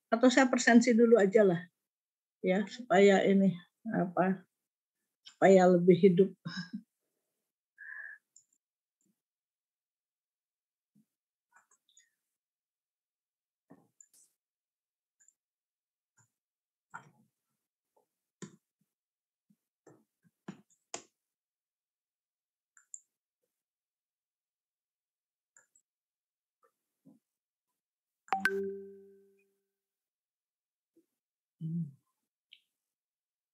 Atau saya presensi dulu aja lah, ya, supaya ini supaya lebih hidup.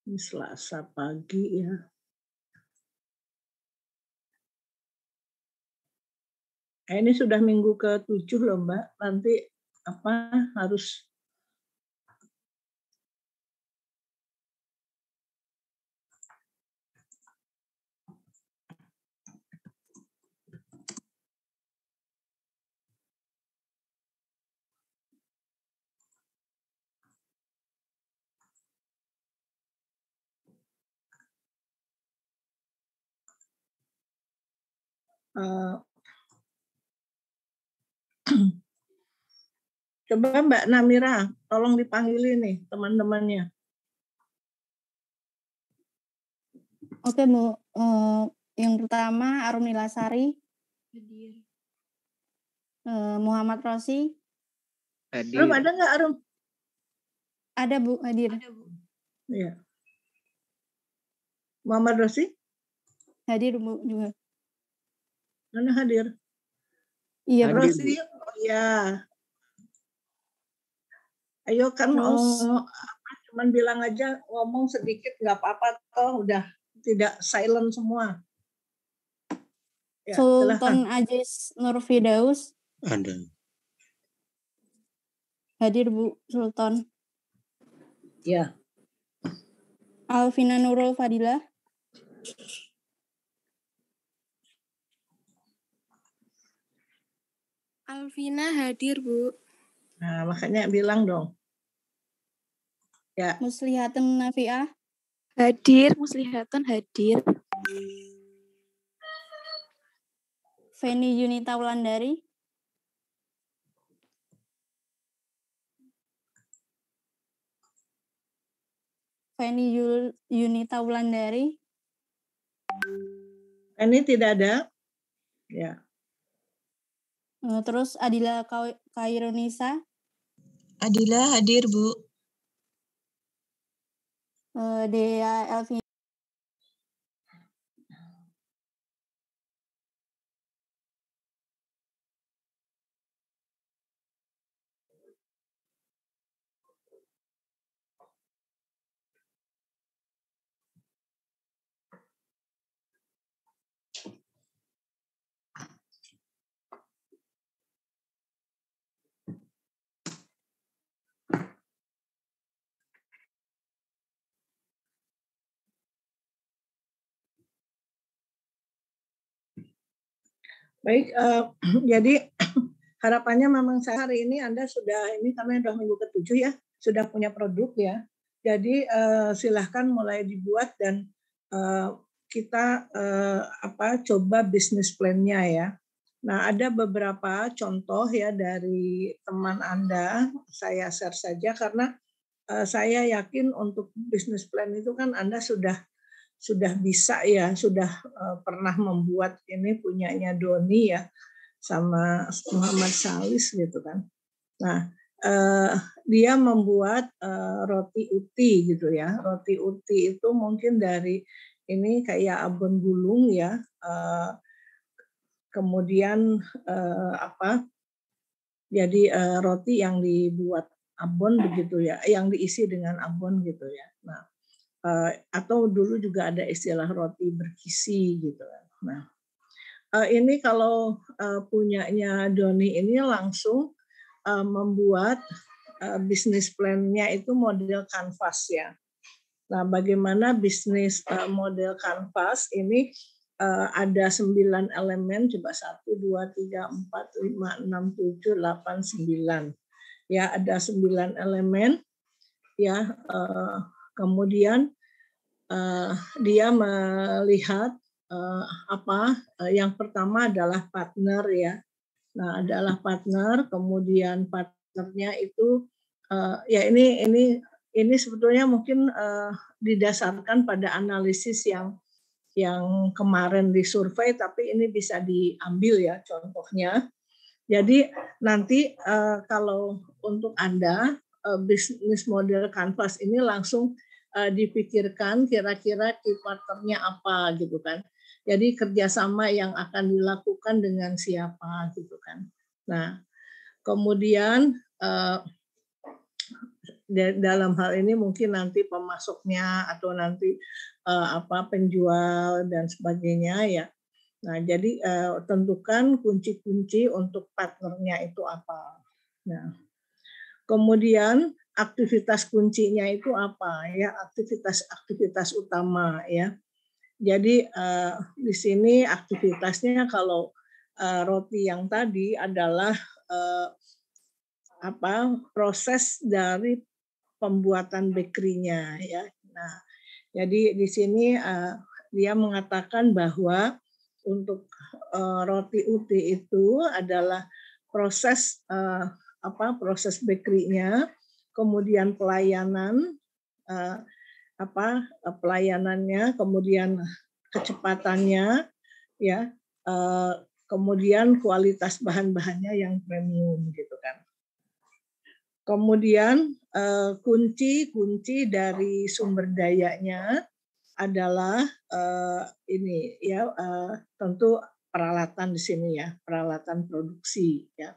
Ini Selasa pagi ya. Ini sudah minggu ke-7 loh Mbak. Nanti harus coba Mbak Namira, tolong dipanggilin nih teman-temannya. Oke Bu, yang pertama Arum Nilasari, Muhammad Rosi. Arum ada nggak Arum? Ada Bu, hadir. Ada Bu. Iya. Muhammad Rosi? Hadir Bu juga. Mana hadir? Iya Bu. Rosi, oh ya. Ayo kan cuman bilang aja, ngomong sedikit nggak apa-apa, toh udah tidak silent semua. Ya, Sultan Aziz Nur Firdaus. Ada. Hadir Bu Sultan. Ya. Alvina Nurul Fadilah. Alvina hadir Bu. Nah, makanya bilang dong. Ya. Muslihatun Nafiah. Hadir, Muslihatun hadir. Feni Yunita Wulandari. Feni Yunita Wulandari. Ini tidak ada. Ya. Terus Adila Khairunisa. Adila hadir Bu. Dea Elvina. Baik, jadi harapannya memang hari ini Anda sudah, ini karena sudah minggu ke-7 ya, sudah punya produk ya. Jadi silahkan mulai dibuat dan kita coba bisnis plan-nya ya. Nah, ada beberapa contoh ya dari teman Anda, saya share saja karena saya yakin untuk bisnis plan itu kan Anda sudah bisa ya, sudah pernah membuat ini punyanya Doni ya, sama Muhammad Salis gitu kan. Nah, dia membuat roti uti gitu ya. Roti uti itu mungkin dari ini kayak abon gulung ya. Kemudian jadi roti yang dibuat abon begitu ya, yang diisi dengan abon gitu ya. Nah, atau dulu juga ada istilah roti bergizi gitu. Nah, ini kalau punyanya Doni ini langsung membuat bisnis plan-nya itu model kanvas ya. Nah, bagaimana bisnis model kanvas ini ada 9 elemen, coba 1, 2, 3, 4, 5, 6, 7, 8, 9. Ya, ada 9 elemen ya. Kemudian dia melihat yang pertama adalah partner ya. Nah, adalah partner, kemudian partnernya itu Ya ini sebetulnya mungkin didasarkan pada analisis yang kemarin disurvei, tapi ini bisa diambil ya contohnya. Jadi nanti kalau untuk Anda bisnis model Canvas ini langsung dipikirkan kira-kira key partnernya apa gitu kan. Jadi kerjasama yang akan dilakukan dengan siapa gitu kan. Nah, kemudian dalam hal ini mungkin nanti pemasoknya atau nanti penjual dan sebagainya ya. Nah, jadi tentukan kunci-kunci untuk partnernya itu apa. Nah, kemudian aktivitas kuncinya itu apa ya, aktivitas utama ya. Jadi di sini aktivitasnya kalau roti yang tadi adalah proses dari pembuatan bakery-nya ya. Nah, jadi di sini dia mengatakan bahwa untuk roti uti itu adalah proses proses bakery-nya, kemudian pelayanan pelayanannya, kemudian kecepatannya ya, kemudian kualitas bahan-bahannya yang premium gitu kan. Kemudian kunci dari sumber dayanya adalah ini ya, tentu peralatan di sini ya, peralatan produksi ya.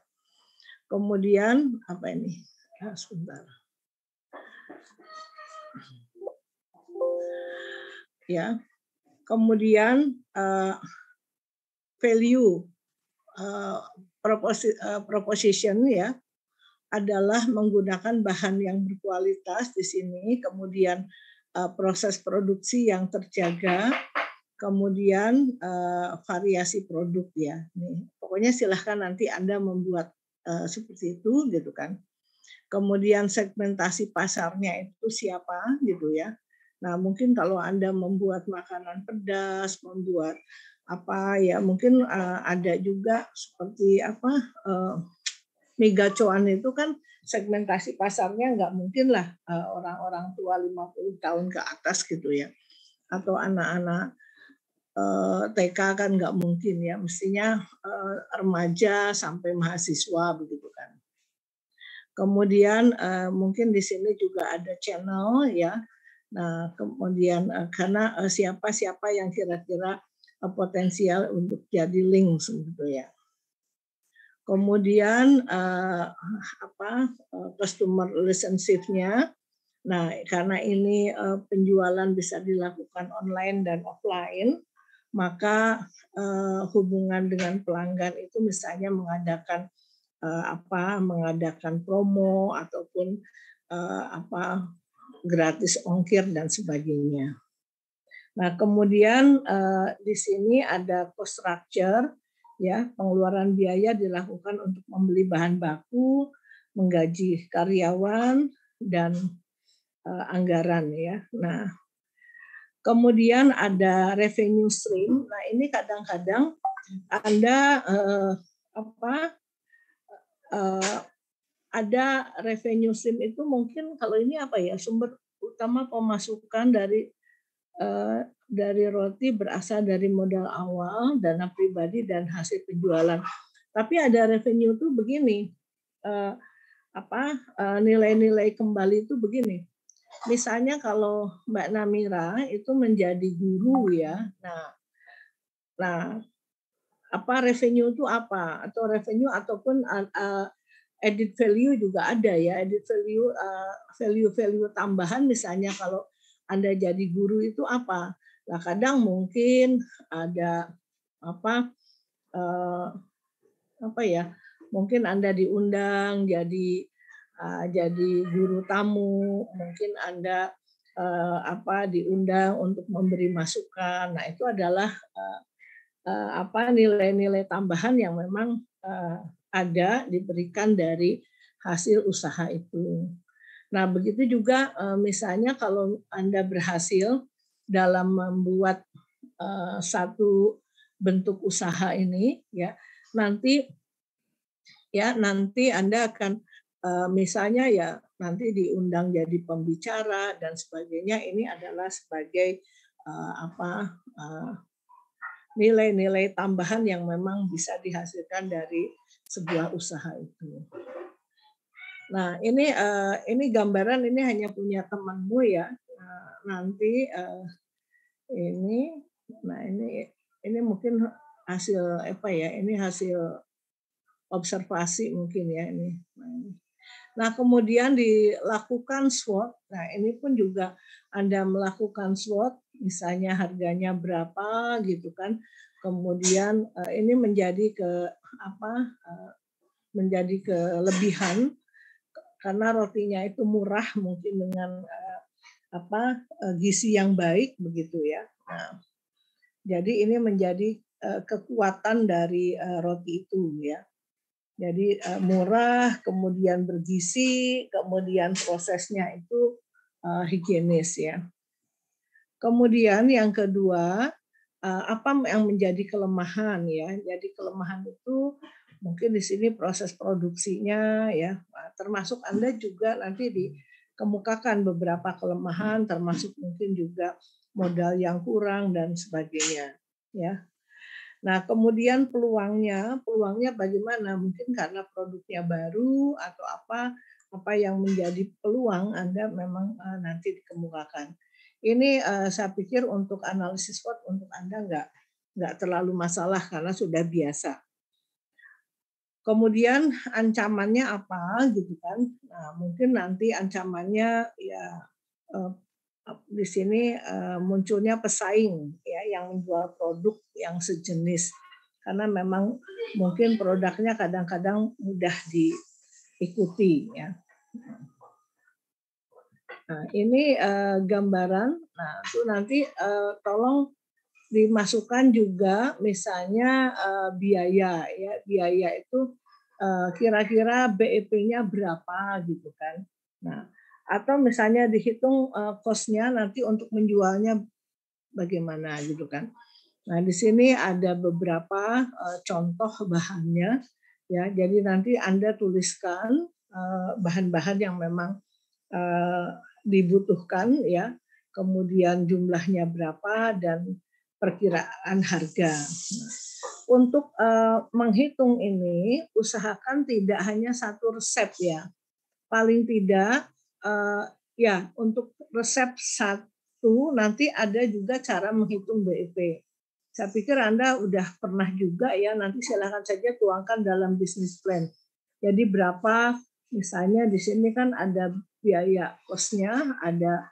Kemudian apa ini? Sebentar. Ya. Kemudian value proposition ya, adalah menggunakan bahan yang berkualitas di sini, kemudian proses produksi yang terjaga, kemudian variasi produk ya. Nih, pokoknya silahkan nanti Anda membuat seperti itu gitu kan. Kemudian segmentasi pasarnya itu siapa gitu ya. Nah, mungkin kalau Anda membuat makanan pedas, membuat mungkin ada juga seperti mie gacoan itu kan segmentasi pasarnya nggak mungkin lah orang-orang tua 50 tahun ke atas gitu ya, atau anak-anak TK kan nggak mungkin ya, mestinya remaja sampai mahasiswa begitu kan. Kemudian mungkin di sini juga ada channel ya. Nah, kemudian karena siapa yang kira-kira potensial untuk jadi link sebetulnya. Kemudian customer relationship-nya. Nah, karena ini penjualan bisa dilakukan online dan offline, maka hubungan dengan pelanggan itu misalnya mengadakan promo ataupun gratis ongkir dan sebagainya. Nah, kemudian di sini ada cost structure ya, pengeluaran biaya dilakukan untuk membeli bahan baku, menggaji karyawan dan anggaran ya. Nah, kemudian ada revenue stream. Nah, ini kadang-kadang Anda ada revenue stream itu mungkin kalau ini sumber utama pemasukan dari roti berasal dari modal awal, dana pribadi dan hasil penjualan. Tapi ada revenue itu begini, nilai-nilai kembali itu begini. Misalnya kalau Mbak Namira itu menjadi guru ya, nah revenue itu apa? Atau revenue ataupun added value juga ada ya, added value value tambahan misalnya kalau Anda jadi guru itu apa? Nah, kadang mungkin ada mungkin Anda diundang jadi guru tamu, mungkin Anda diundang untuk memberi masukan. Nah, itu adalah nilai-nilai tambahan yang memang ada diberikan dari hasil usaha itu. Nah, begitu juga misalnya kalau Anda berhasil dalam membuat satu bentuk usaha ini ya, nanti Anda akan misalnya ya nanti diundang jadi pembicara dan sebagainya, ini adalah sebagai nilai-nilai tambahan yang memang bisa dihasilkan dari sebuah usaha itu. Nah, ini gambaran, ini hanya punya temanmu ya. Nanti ini mungkin hasil apa ya? Ini hasil observasi mungkin ya ini. Nah, kemudian dilakukan SWOT. Nah, ini pun juga Anda melakukan SWOT, misalnya harganya berapa gitu kan. Kemudian ini menjadi menjadi kelebihan karena rotinya itu murah mungkin dengan gizi yang baik begitu ya. Nah, jadi ini menjadi kekuatan dari roti itu ya. Jadi murah, kemudian bergizi, kemudian prosesnya itu higienis ya. Kemudian yang kedua, apa yang menjadi kelemahan ya? Jadi kelemahan itu mungkin di sini proses produksinya ya, termasuk Anda juga nanti dikemukakan beberapa kelemahan, termasuk mungkin juga modal yang kurang dan sebagainya ya. Nah, kemudian peluangnya bagaimana? Mungkin karena produknya baru atau apa yang menjadi peluang Anda memang nanti dikemukakan. Ini saya pikir untuk analisis SWOT untuk Anda nggak terlalu masalah karena sudah biasa. Kemudian ancamannya apa gitu kan? Nah, mungkin nanti ancamannya ya di sini munculnya pesaing ya yang menjual produk yang sejenis karena memang mungkin produknya kadang-kadang mudah diikuti ya. Nah, ini gambaran. Nah, itu nanti tolong dimasukkan juga misalnya biaya ya. Biaya itu kira-kira BEP-nya berapa gitu kan. Nah, atau misalnya dihitung cost-nya nanti untuk menjualnya bagaimana gitu kan. Nah, di sini ada beberapa contoh bahannya ya. Jadi nanti Anda tuliskan bahan-bahan yang memang dibutuhkan ya. Kemudian jumlahnya berapa dan perkiraan harga. Nah, untuk menghitung ini usahakan tidak hanya satu resep ya. Paling tidak ya untuk resep satu nanti ada juga cara menghitung BEP. Saya pikir Anda udah pernah juga ya, nanti silakan saja tuangkan dalam bisnis plan. Jadi berapa misalnya di sini kan ada biaya kosnya, ada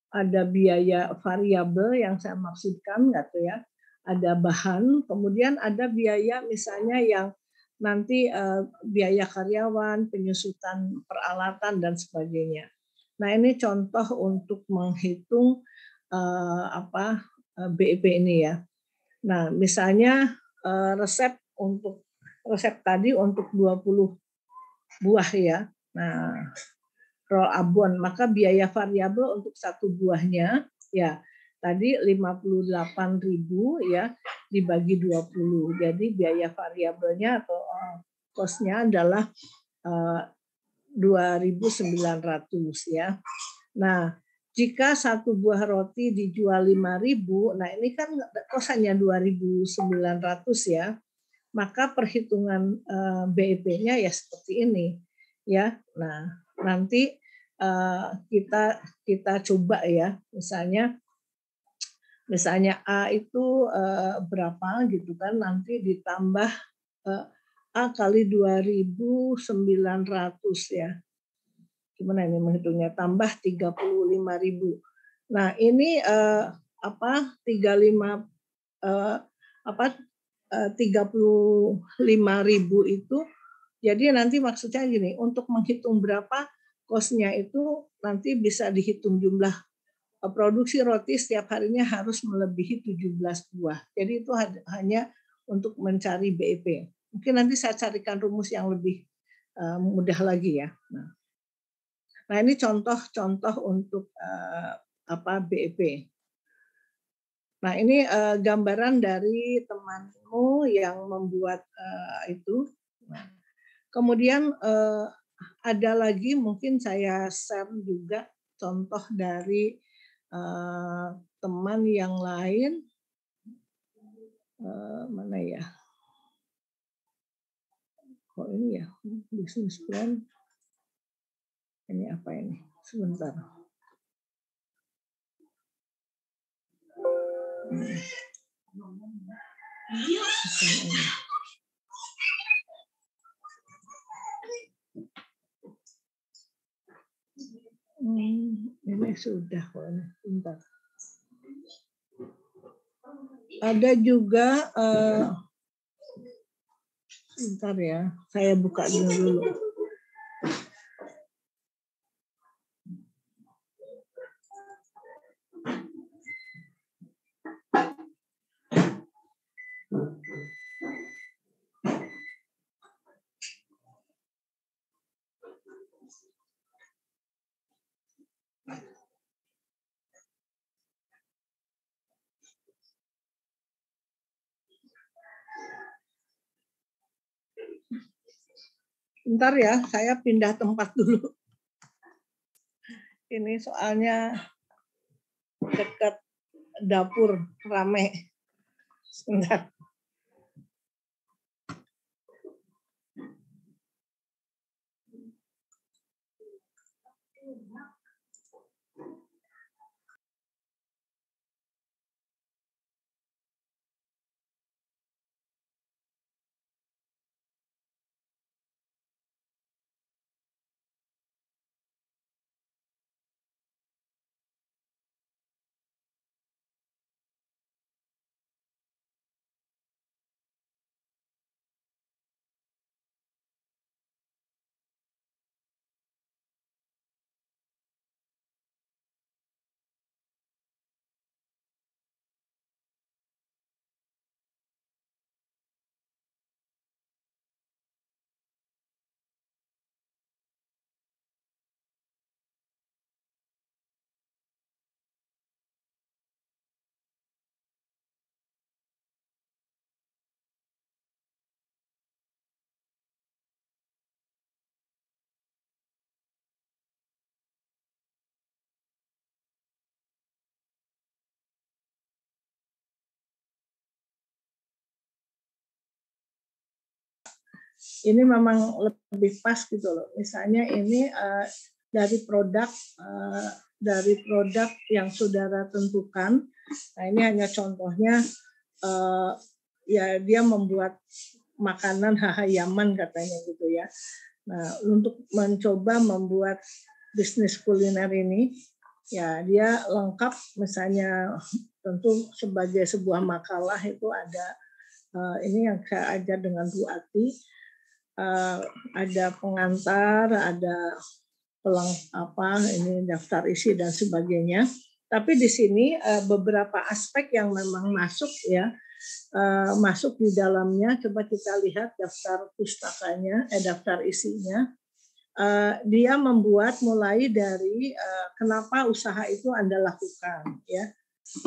ada biaya variabel yang saya maksudkan gitu ya. Ada bahan, kemudian ada biaya misalnya yang nanti biaya karyawan, penyusutan peralatan dan sebagainya. Nah, ini contoh untuk menghitung BEP ini ya. Nah, misalnya resep tadi untuk 20 buah ya. Nah, roll abon, maka biaya variabel untuk satu buahnya ya tadi 58.000 ya dibagi 20. Jadi biaya variabelnya atau cost-nya adalah 2.900 ya. Nah, jika satu buah roti dijual 5.000, nah ini kan cost-nya 2.900 ya. Maka perhitungan BEP-nya ya seperti ini ya. Nah, nanti kita coba ya, misalnya A itu berapa gitu kan, nanti ditambah A kali 2.900 ya. Gimana ini menghitungnya? Tambah 35.000. Nah, ini 35.000 itu, jadi nanti maksudnya gini, untuk menghitung berapa cost-nya itu nanti bisa dihitung jumlah produksi roti setiap harinya harus melebihi 17 buah. Jadi itu hanya untuk mencari BEP. Mungkin nanti saya carikan rumus yang lebih mudah lagi ya. Nah, ini contoh-contoh untuk BEP. Nah, ini gambaran dari temanmu yang membuat itu Nah, kemudian ada lagi mungkin saya share juga contoh dari teman yang lain. Mana ya? Kok ini ya? Bisnis plan. Ini apa ini? Sebentar. Ini sudah kok ini. Bentar. Ada juga bentar ya, saya buka dulu. Bentar ya, saya pindah tempat dulu. Ini soalnya dekat dapur rame. Sebentar. Ini memang lebih pas gitu loh. Misalnya ini dari produk yang saudara tentukan. Nah ini hanya contohnya, ya dia membuat makanan hahayaman katanya gitu ya. Nah untuk mencoba membuat bisnis kuliner ini, ya dia lengkap. Misalnya tentu sebagai sebuah makalah itu ada ini yang saya ajar dengan Bu Ati. Ada pengantar, ada ini daftar isi dan sebagainya. Tapi di sini beberapa aspek yang memang masuk ya, masuk di dalamnya. Coba kita lihat daftar pustakanya, daftar isinya. Dia membuat mulai dari kenapa usaha itu Anda lakukan ya.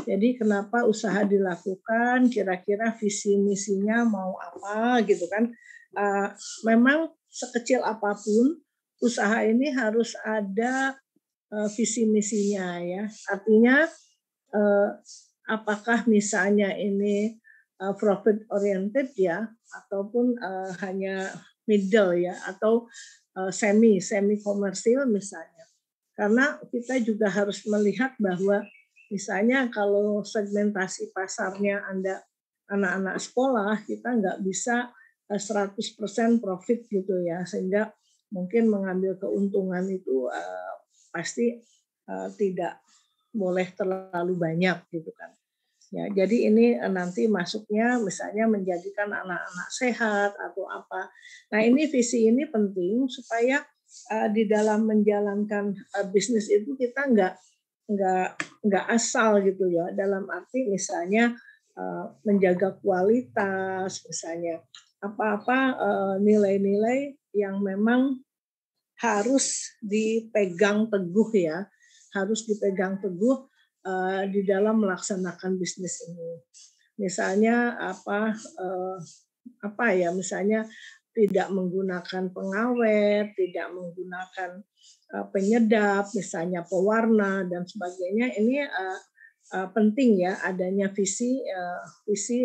Jadi kenapa usaha dilakukan, kira-kira visi misinya mau apa gitu kan. Memang sekecil apapun usaha ini harus ada visi misinya ya. Artinya apakah misalnya ini profit oriented ya, ataupun hanya middle ya, atau semi komersil misalnya. Karena kita juga harus melihat bahwa misalnya kalau segmentasi pasarnya Anda anak-anak sekolah, kita nggak bisa 100% profit gitu ya, sehingga mungkin mengambil keuntungan itu pasti tidak boleh terlalu banyak gitu kan. Ya, jadi ini nanti masuknya misalnya menjadikan anak-anak sehat atau apa. Nah ini visi ini penting supaya di dalam menjalankan bisnis itu kita nggak asal gitu ya. Dalam arti misalnya menjaga kualitas, misalnya apa-apa nilai-nilai yang memang harus dipegang teguh ya, harus dipegang teguh di dalam melaksanakan bisnis ini. Misalnya misalnya tidak menggunakan pengawet, tidak menggunakan penyedap, misalnya pewarna dan sebagainya. Ini penting ya adanya visi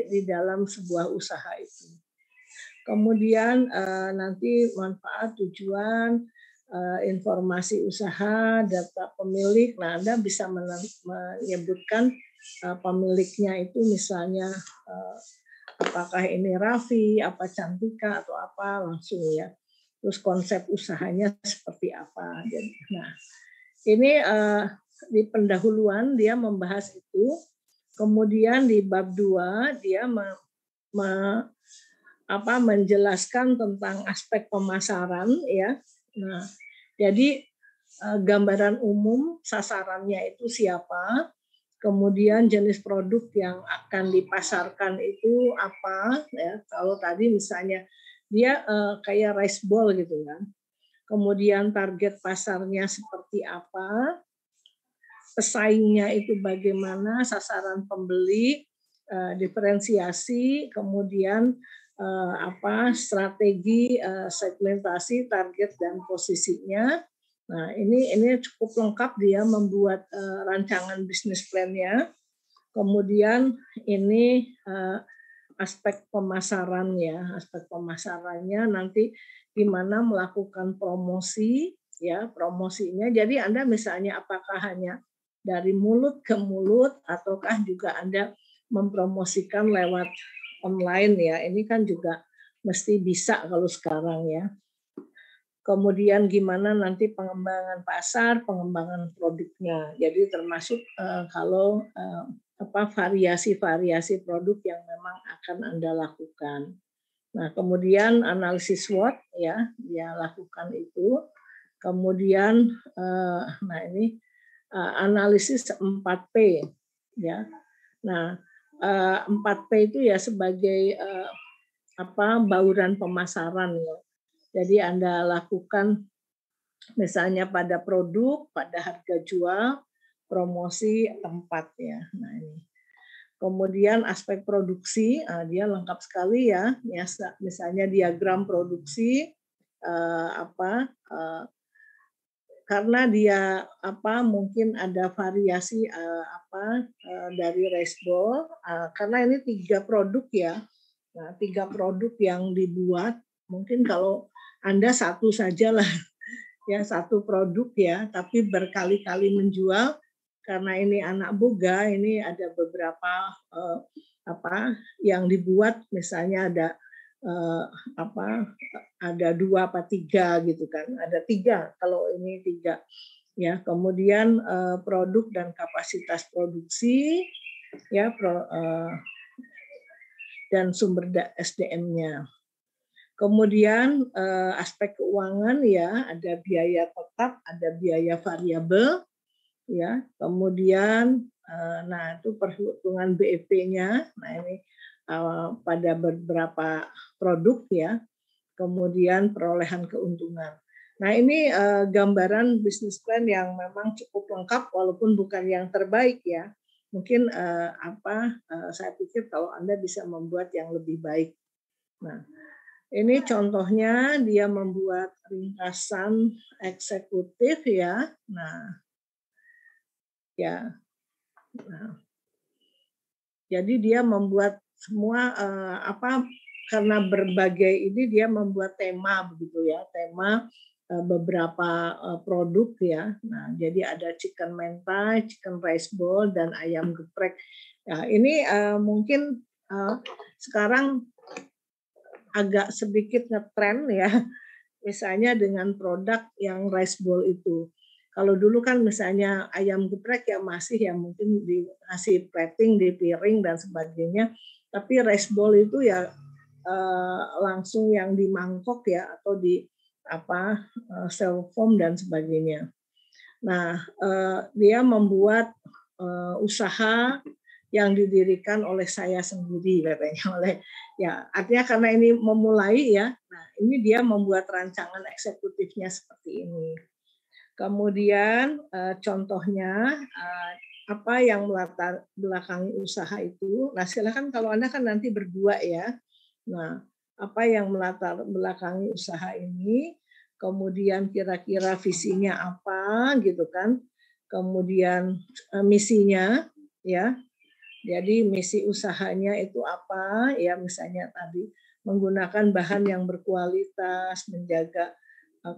di dalam sebuah usaha itu. Kemudian nanti manfaat, tujuan, informasi usaha, data pemilik. Nah, Anda bisa menyebutkan pemiliknya itu misalnya apakah ini Raffi, apa Cantika atau apa langsung ya. Terus konsep usahanya seperti apa. Jadi, nah, ini di pendahuluan dia membahas itu. Kemudian di bab 2 dia menjelaskan tentang aspek pemasaran ya. Nah, jadi gambaran umum sasarannya itu siapa, kemudian jenis produk yang akan dipasarkan itu apa ya. Kalau tadi misalnya dia kayak rice ball gitu kan. Kemudian target pasarnya seperti apa, pesaingnya itu bagaimana, sasaran pembeli, diferensiasi, kemudian strategi segmentasi, target dan posisinya. Nah, ini cukup lengkap dia membuat rancangan bisnis plan-nya. Kemudian ini aspek pemasarannya, nanti gimana melakukan promosi ya, promosinya. Jadi Anda misalnya apakah hanya dari mulut ke mulut ataukah juga Anda mempromosikan lewat online ya. Ini kan juga mesti bisa kalau sekarang ya. Kemudian gimana nanti pengembangan pasar, pengembangan produknya. Jadi termasuk kalau variasi-variasi produk yang memang akan Anda lakukan. Nah, kemudian analisis SWOT ya, dia lakukan itu. Kemudian analisis 4P ya. Nah, 4P itu ya sebagai bauran pemasaran ya. Jadi Anda lakukan misalnya pada produk, pada harga jual, promosi, tempat ya. Nah, ini. Kemudian aspek produksi, dia lengkap sekali ya. Misalnya diagram produksi karena dia mungkin ada variasi dari rice ball karena ini 3 produk ya. Nah, 3 produk yang dibuat mungkin kalau Anda satu saja lah ya, satu produk ya, tapi berkali-kali menjual karena ini anak boga, ini ada beberapa yang dibuat misalnya ada 2 apa 3 gitu kan, ada 3 kalau ini 3 ya. Kemudian produk dan kapasitas produksi ya, dan sumber SDM-nya. Kemudian aspek keuangan ya, ada biaya tetap, ada biaya variabel ya. Kemudian itu perhitungan BEP-nya. Nah, ini pada beberapa produk ya. Kemudian perolehan keuntungan. Nah, ini gambaran bisnis plan yang memang cukup lengkap walaupun bukan yang terbaik ya. Mungkin saya pikir kalau Anda bisa membuat yang lebih baik. Nah, ini contohnya dia membuat ringkasan eksekutif ya. Nah, ya. Nah, jadi dia membuat semua karena berbagai ini dia membuat tema begitu ya, tema beberapa produk ya. Nah, jadi ada chicken mentai, chicken rice ball dan ayam geprek. Nah, ini mungkin sekarang agak sedikit ngetren ya, misalnya dengan produk yang rice ball itu. Kalau dulu kan misalnya ayam geprek ya masih ya mungkin dikasih plating di piring dan sebagainya, tapi rice ball itu ya langsung yang di mangkok ya atau di styrofoam dan sebagainya. Nah, dia membuat usaha yang didirikan oleh saya sendiri katanya, artinya karena ini memulai ya. Nah, ini dia membuat rancangan eksekutifnya seperti ini. Kemudian contohnya apa yang melatar belakangi usaha itu. Nah, silakan kalau Anda kan nanti berdua ya. Nah, apa yang melatar belakangi usaha ini, kemudian kira-kira visinya apa gitu kan, kemudian misinya ya. Jadi misi usahanya itu apa ya, misalnya tadi menggunakan bahan yang berkualitas, menjaga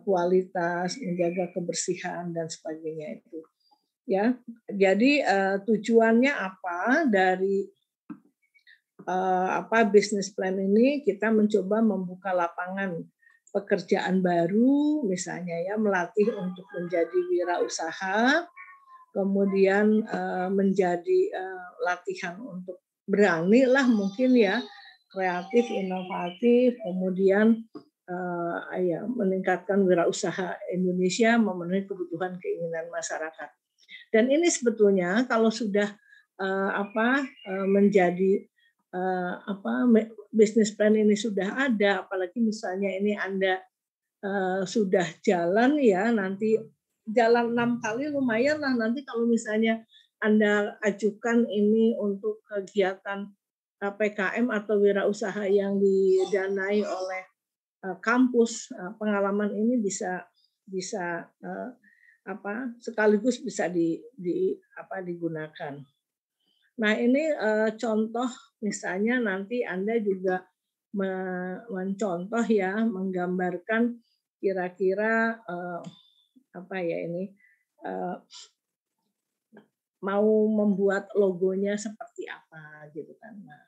kualitas, menjaga kebersihan dan sebagainya itu. Ya. Jadi tujuannya apa dari bisnis plan ini, kita mencoba membuka lapangan pekerjaan baru, misalnya ya melatih untuk menjadi wirausaha, kemudian menjadi latihan untuk berani lah mungkin ya, kreatif, inovatif, kemudian ya meningkatkan wirausaha Indonesia memenuhi kebutuhan keinginan masyarakat. Dan ini sebetulnya kalau sudah menjadi bisnis plan ini sudah ada, apalagi misalnya ini Anda sudah jalan ya, nanti jalan 6 kali lumayan lah, nanti kalau misalnya Anda ajukan ini untuk kegiatan PKM atau wirausaha yang didanai oleh kampus, pengalaman ini bisa sekaligus bisa digunakan. Nah ini contoh misalnya nanti Anda juga mencontoh ya, menggambarkan kira-kira mau membuat logonya seperti apa gitu kan. Nah,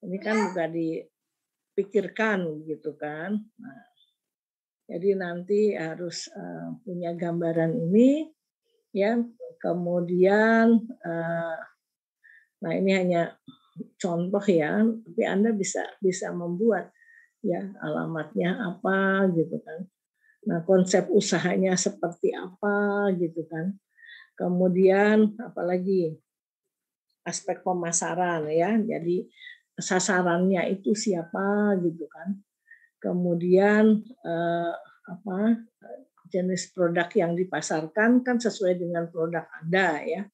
ini kan juga dipikirkan gitu kan. Nah, jadi nanti harus punya gambaran ini ya, kemudian nah ini hanya contoh ya, tapi Anda bisa membuat ya alamatnya apa gitu kan. Nah, konsep usahanya seperti apa gitu kan. Kemudian apalagi aspek pemasaran ya. Jadi sasarannya itu siapa gitu kan. Kemudian jenis produk yang dipasarkan kan sesuai dengan produk Anda ya.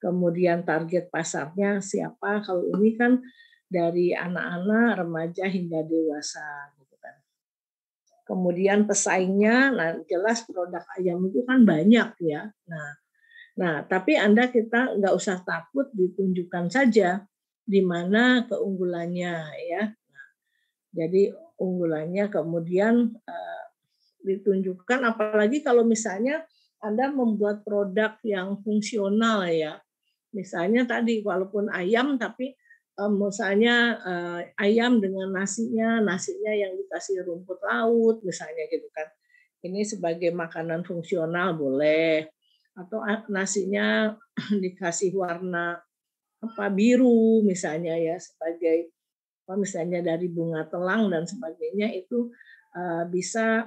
Kemudian target pasarnya siapa, kalau ini kan dari anak-anak, remaja hingga dewasa gitu kan. Kemudian pesaingnya, nah jelas produk ayam itu kan banyak ya. Nah tapi kita nggak usah takut, ditunjukkan saja di mana keunggulannya ya. Nah, jadi unggulannya kemudian ditunjukkan, apalagi kalau misalnya Anda membuat produk yang fungsional ya. Misalnya tadi walaupun ayam tapi misalnya ayam dengan nasinya yang dikasih rumput laut misalnya gitu kan. Ini sebagai makanan fungsional boleh, atau nasinya dikasih warna biru misalnya ya, sebagai misalnya dari bunga telang dan sebagainya, itu bisa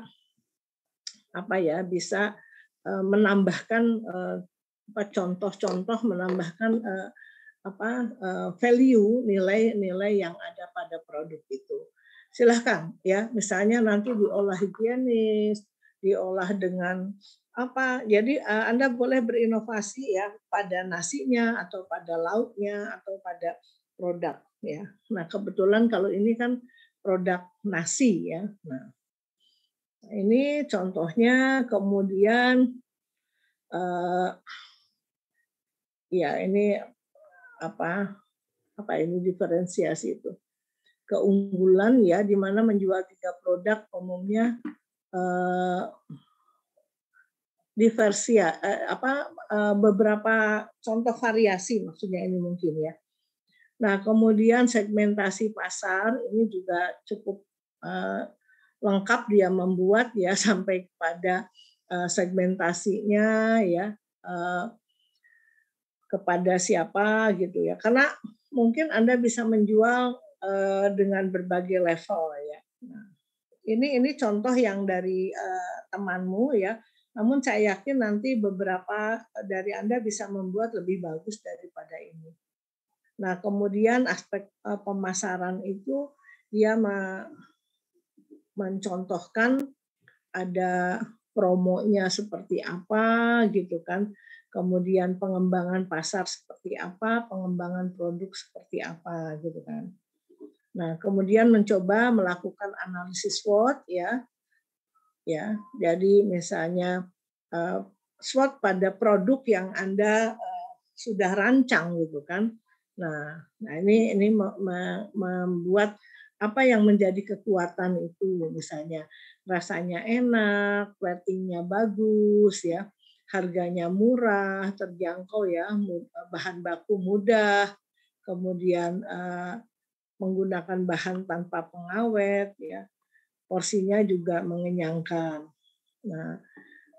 bisa menambahkan contoh-contoh, menambahkan value, nilai-nilai yang ada pada produk itu. Silahkan ya, misalnya nanti diolah higienis, diolah dengan apa. Jadi Anda boleh berinovasi ya pada nasinya atau pada lauknya atau pada produk ya. Nah, kebetulan kalau ini kan produk nasi ya. Nah, ini contohnya. Kemudian ya ini apa ini diferensiasi itu, keunggulan ya, di mana menjual 3 produk umumnya beberapa contoh variasi, maksudnya ini mungkin ya. Nah, kemudian segmentasi pasar ini juga cukup lengkap dia membuat ya, sampai kepada segmentasinya ya, kepada siapa gitu ya. Karena mungkin Anda bisa menjual dengan berbagai level ya. Nah, ini contoh yang dari temanmu ya. Namun saya yakin nanti beberapa dari Anda bisa membuat lebih bagus daripada ini. Nah, kemudian aspek pemasaran itu dia mencontohkan ada promonya seperti apa gitu kan. Kemudian pengembangan pasar seperti apa, pengembangan produk seperti apa gitu kan. Nah, kemudian mencoba melakukan analisis SWOT ya. Ya, jadi misalnya SWOT pada produk yang Anda sudah rancang gitu kan. Nah ini membuat apa yang menjadi kekuatan itu, misalnya rasanya enak, ratingnya bagus ya, harganya murah, terjangkau ya, bahan baku mudah, kemudian menggunakan bahan tanpa pengawet ya, porsinya juga mengenyangkan. Nah,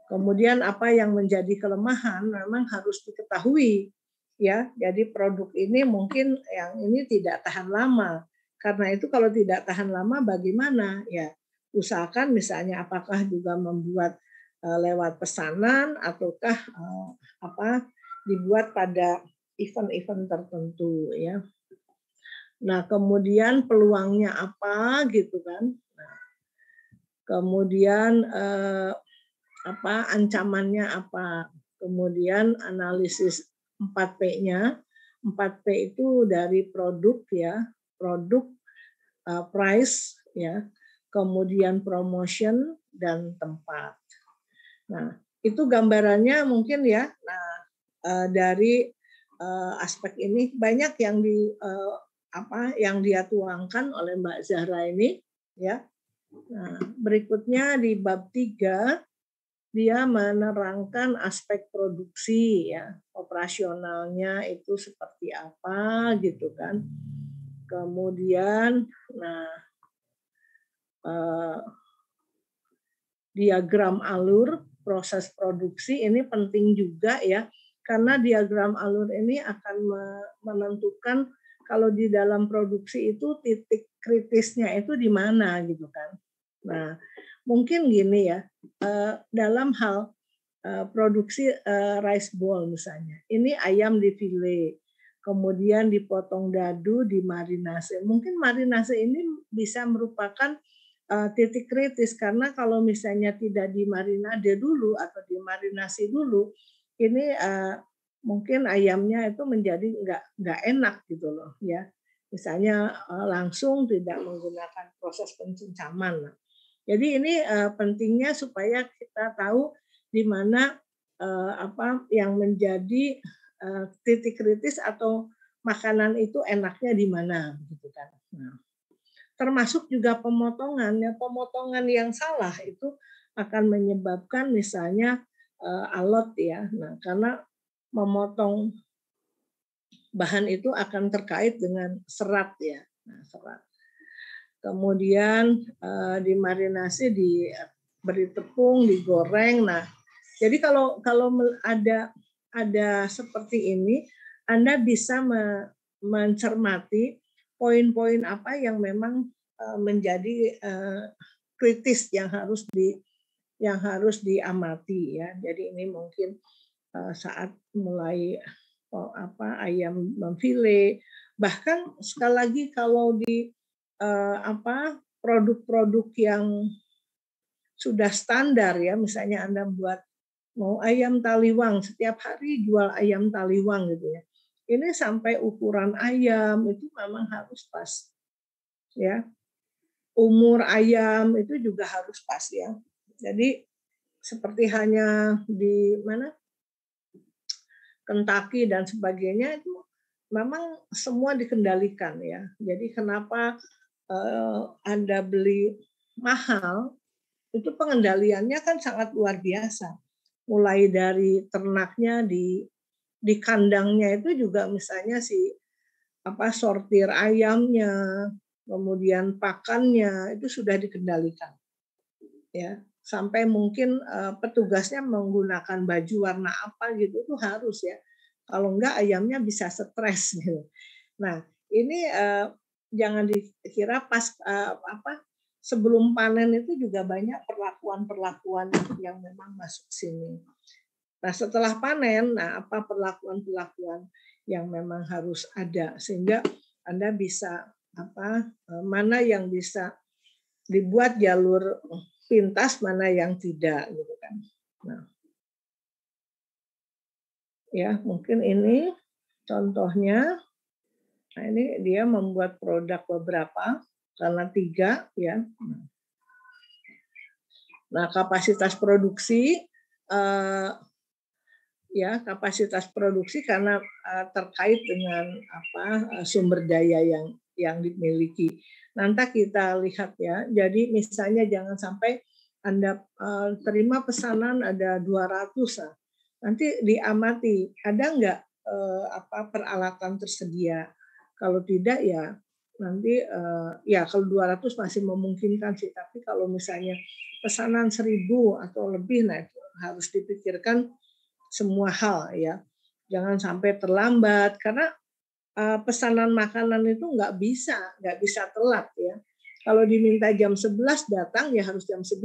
kemudian apa yang menjadi kelemahan memang harus diketahui ya. Jadi produk ini mungkin yang ini tidak tahan lama. Karena itu kalau tidak tahan lama bagaimana? Ya, usahakan misalnya apakah juga membuat lewat pesanan ataukah dibuat pada event-event tertentu ya. Nah, kemudian peluangnya apa gitu kan? Nah, kemudian ancamannya apa? Kemudian analisis 4P-nya. 4P itu dari produk ya, produk, price ya, kemudian promotion dan tempat. Nah, itu gambarannya mungkin ya. Nah, dari aspek ini banyak yang yang dia tuangkan oleh Mbak Zahra ini ya. Nah, berikutnya di bab 3 dia menerangkan aspek produksi ya, operasionalnya itu seperti apa gitu kan. Kemudian diagram alur proses produksi ini penting juga ya, karena diagram alur ini akan menentukan kalau di dalam produksi itu titik kritisnya itu di mana gitu kan. Nah, mungkin gini ya, dalam hal produksi rice bowl misalnya, ini ayam difile, kemudian dipotong dadu, dimarinase. Mungkin marinase ini bisa merupakan titik kritis, karena kalau misalnya tidak dimarinade dulu atau dimarinasi dulu, ini mungkin ayamnya itu menjadi nggak enak gitu loh ya. Misalnya langsung tidak menggunakan proses pencincaman. Jadi ini pentingnya supaya kita tahu di mana apa yang menjadi titik kritis atau makanan itu enaknya di mana gitu kan. Nah, termasuk juga pemotongan yang salah itu akan menyebabkan misalnya alot ya. Nah, karena memotong bahan itu akan terkait dengan serat ya. Nah, serat. Kemudian dimarinasi, diberi tepung, digoreng. Nah, jadi kalau ada seperti ini, Anda bisa mencermati poin-poin apa yang memang menjadi kritis yang harus diamati ya. Jadi ini mungkin saat mulai ayam memfile, bahkan sekali lagi kalau di produk-produk yang sudah standar ya, misalnya Anda buat mau ayam taliwang, setiap hari jual ayam taliwang gitu ya. Ini sampai ukuran ayam itu memang harus pas ya. Umur ayam itu juga harus pas ya. Jadi seperti hanya di mana Kentucky dan sebagainya itu memang semua dikendalikan ya. Jadi kenapa Anda beli mahal, itu pengendaliannya kan sangat luar biasa. Mulai dari ternaknya di kandangnya itu juga misalnya sortir ayamnya, kemudian pakannya itu sudah dikendalikan. Ya, sampai mungkin petugasnya menggunakan baju warna apa gitu itu harus ya. Kalau enggak ayamnya bisa stres gitu. Nah, ini jangan dikira pas sebelum panen itu juga banyak perlakuan-perlakuan yang memang masuk sini. Nah, setelah panen, apa perlakuan-perlakuan yang memang harus ada sehingga Anda bisa mana yang bisa dibuat jalur pintas, mana yang tidak gitu kan. Nah, ya mungkin ini contohnya. Nah, ini dia membuat produk beberapa, karena 3 ya. Nah, kapasitas produksi kapasitas produksi karena terkait dengan sumber daya yang dimiliki. Nanti kita lihat ya. Jadi misalnya jangan sampai Anda terima pesanan ada 200, nanti diamati ada nggak peralatan tersedia. Kalau tidak ya nanti kalau 200 masih memungkinkan sih, tapi kalau misalnya pesanan 1.000 atau lebih, nah itu harus dipikirkan semua hal ya. Jangan sampai terlambat karena pesanan makanan itu nggak bisa telat ya. Kalau diminta jam 11 datang ya harus jam 11,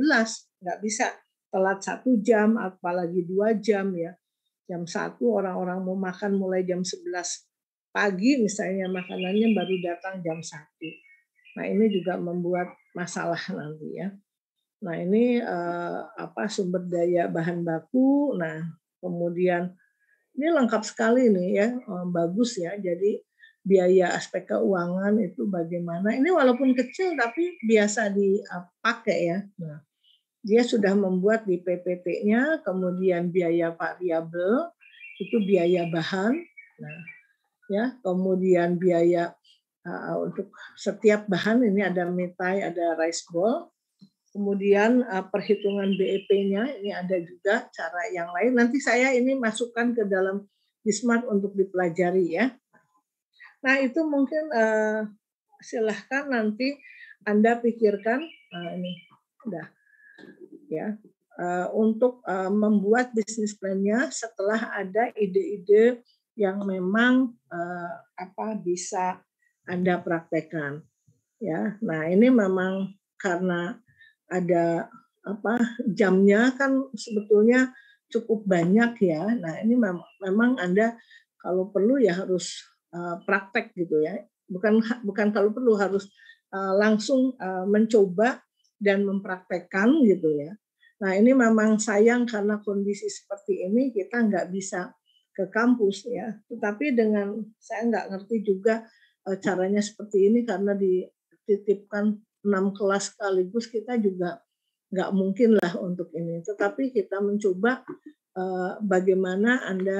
nggak bisa telat 1 jam apalagi 2 jam ya. Jam 1 orang-orang mau makan mulai jam 11 pagi misalnya, makanannya baru datang jam 1. Nah, ini juga membuat masalah nanti ya. Nah, ini sumber daya bahan baku. Nah, kemudian ini lengkap sekali nih ya, bagus ya. Jadi biaya aspek keuangan itu bagaimana. Ini walaupun kecil tapi biasa dipakai ya. Nah, dia sudah membuat di PPT-nya, kemudian biaya variabel itu biaya bahan. Nah, ya, kemudian biaya untuk setiap bahan ini ada metai, ada rice ball. Kemudian perhitungan BEP-nya ini ada juga cara yang lain. Nanti saya ini masukkan ke dalam Bismart untuk dipelajari ya. Nah, itu mungkin silahkan nanti Anda pikirkan ini udah ya untuk membuat bisnis plan-nya setelah ada ide-ide yang memang bisa Anda praktekkan ya. Nah, ini memang karena ada jamnya kan sebetulnya cukup banyak ya. Nah, ini memang Anda kalau perlu ya harus praktek gitu ya. Bukan kalau perlu, harus langsung mencoba dan mempraktekkan gitu ya. Nah, ini memang sayang karena kondisi seperti ini kita nggak bisa ke kampus ya. Tetapi saya nggak ngerti juga caranya seperti ini karena dititipkan 6 kelas sekaligus, kita juga nggak mungkin lah untuk ini. Tetapi kita mencoba bagaimana Anda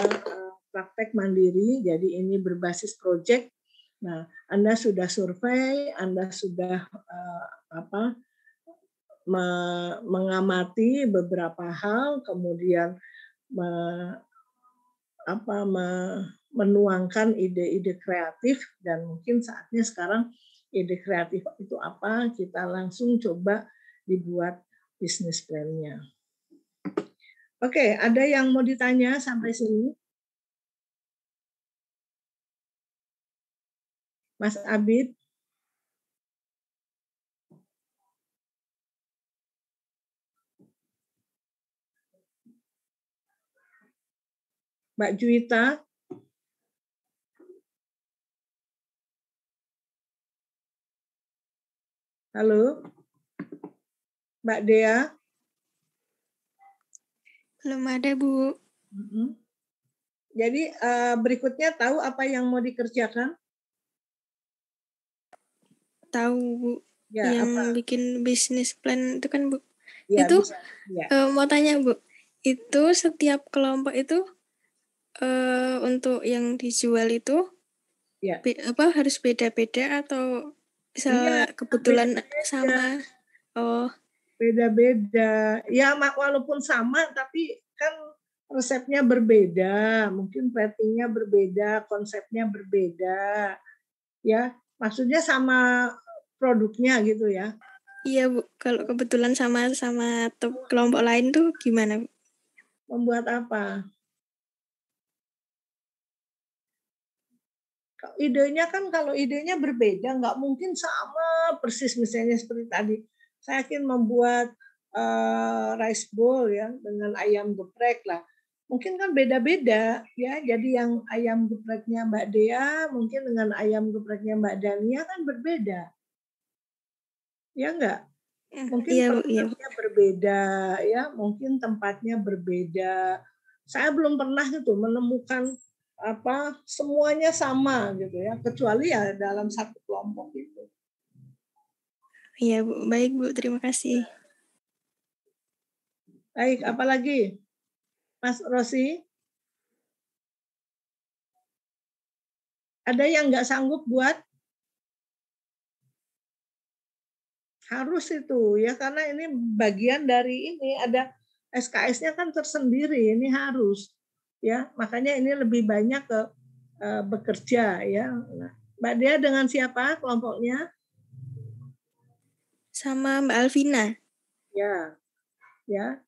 praktek mandiri, jadi ini berbasis project. Nah, Anda sudah survei, Anda sudah mengamati beberapa hal, kemudian menuangkan ide-ide kreatif, dan mungkin saatnya sekarang ide kreatif itu apa, kita langsung coba dibuat bisnis plan-nya. Oke, ada yang mau ditanya sampai sini? Mas Abid? Mbak Juwita? Halo? Mbak Dea? Belum ada, Bu. Jadi berikutnya tahu apa yang mau dikerjakan? Tahu, Bu. Ya, yang apa? bikin bisnis plan itu kan, Bu. Ya, itu bisa. Ya. Mau tanya, Bu. Itu setiap kelompok itu untuk yang dijual itu Ya. Harus beda-beda atau bisa kebetulan beda-beda. Sama? Oh. Beda-beda. Ya, walaupun sama tapi kan resepnya berbeda, mungkin platingnya berbeda, konsepnya berbeda. Ya, maksudnya sama produknya gitu ya. Iya, Bu. Kalau kebetulan sama kelompok lain tuh gimana, Bu? Membuat apa? Idenya kan, kalau idenya berbeda, nggak mungkin sama persis. Misalnya seperti tadi, saya yakin membuat rice bowl ya dengan ayam geprek lah. Mungkin kan beda-beda ya. Jadi yang ayam gepreknya Mbak Dea mungkin dengan ayam gepreknya Mbak Dania kan berbeda. Ya enggak? Mungkin tempatnya berbeda ya, mungkin tempatnya berbeda. Saya belum pernah gitu menemukan semuanya sama gitu ya, kecuali ya dalam satu kelompok itu. Iya, Bu. Baik, Bu. Terima kasih. Baik, apalagi Mas Rosi? Ada yang nggak sanggup buat? Harus itu ya, karena ini bagian dari ini, ada SKS-nya kan tersendiri, ini harus ya, makanya ini lebih banyak ke bekerja ya. Nah, Mbak Dea dengan siapa kelompoknya? Sama Mbak Alvina. Ya, ya.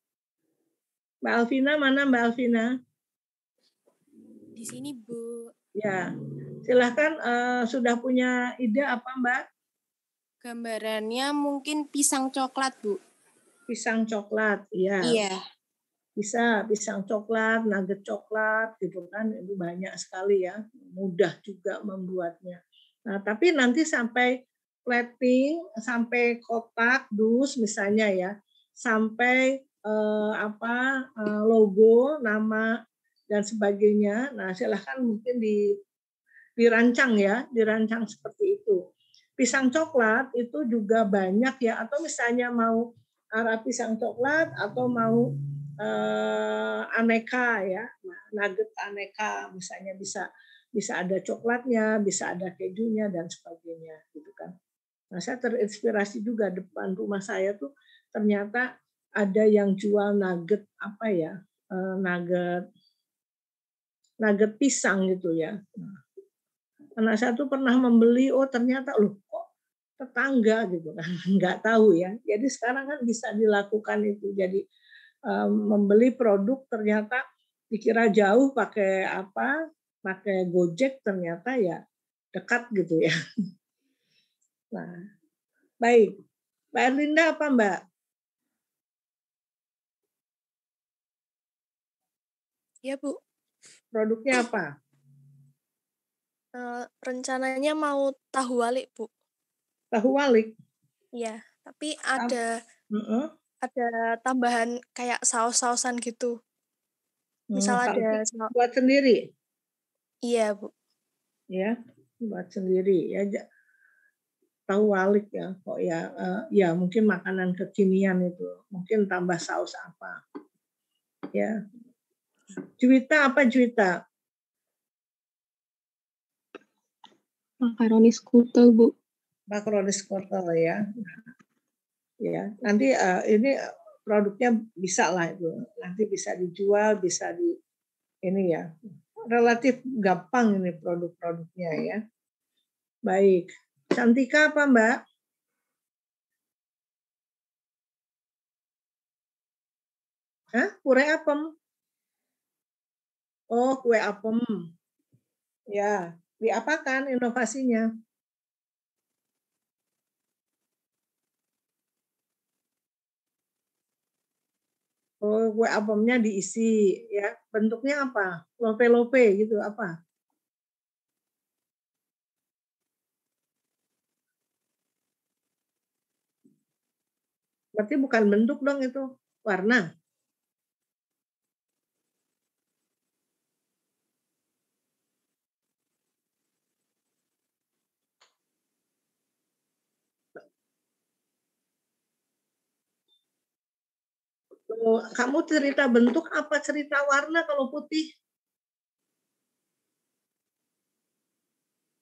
Mbak Alvina, mana Mbak Alvina? Di sini, Bu. Ya, silahkan, sudah punya ide apa Mbak? Gambarannya mungkin pisang coklat, Bu. Pisang coklat, ya. Iya. Bisa pisang coklat, nugget coklat gitu kan, itu banyak sekali ya, mudah juga membuatnya. Nah, tapi nanti sampai plating, sampai kotak dus misalnya ya, sampai logo, nama dan sebagainya. Nah, silahkan mungkin dirancang ya, dirancang seperti itu. Pisang coklat itu juga banyak ya, atau misalnya mau arah pisang coklat atau mau aneka ya, nugget aneka misalnya bisa ada coklatnya, bisa ada kejunya dan sebagainya gitu kan. Nah, saya terinspirasi juga depan rumah saya tuh ternyata ada yang jual nugget apa ya, nugget pisang gitu ya. Nah, anak saya tuh pernah membeli, oh ternyata loh kok tetangga gitu kan, nggak tahu ya. Jadi sekarang kan bisa dilakukan itu. Jadi membeli produk ternyata dikira jauh pakai Gojek, ternyata ya dekat gitu ya. Nah, baik. Mbak Erlinda apa Mbak? Ya, Bu. Produknya apa? Rencananya mau tahu walik, Bu. Tahu walik? Iya, tapi ada Uh-uh. tambahan kayak saus-sausan gitu. Misal ada buat sendiri? Iya, Bu. Ya, buat sendiri ya. Tahu walik ya, kok ya, ya mungkin makanan kekinian itu, mungkin tambah saus apa, ya. Juwita apa Juwita? Makaroni skutel, Bu. Makaroni skutel ya. Ya, nanti ini produknya bisa lah itu, nanti bisa dijual, bisa ini ya, relatif gampang ini produk-produknya ya. Baik, Cantika apa Mbak? Kue apem? Oh, kue apem. Ya, diapakan inovasinya? Oh, kue apemnya diisi ya. Bentuknya apa? Lope-lope gitu apa? Berarti bukan bentuk dong itu, warna. Kamu cerita bentuk apa cerita warna kalau putih?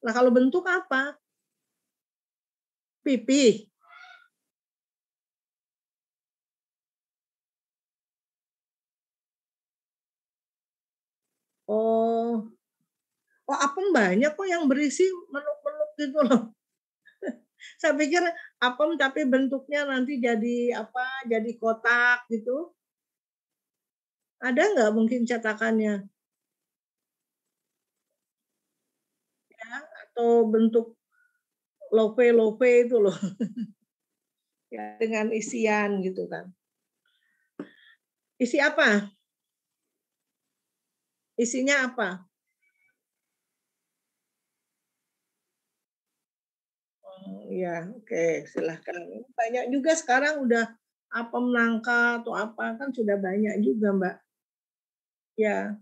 Nah, kalau bentuk apa? Pipi. Oh, apem banyak kok yang berisi meluk-meluk gitu loh. Saya pikir apem tapi bentuknya nanti jadi apa? Jadi kotak gitu. Ada nggak mungkin cetakannya? Ya, atau bentuk lope-lope itu loh. Ya, dengan isian gitu kan. Isi apa? Isinya apa? Ya, oke, silahkan. Banyak juga sekarang udah apem nangka atau apa kan sudah banyak juga Mbak. Ya.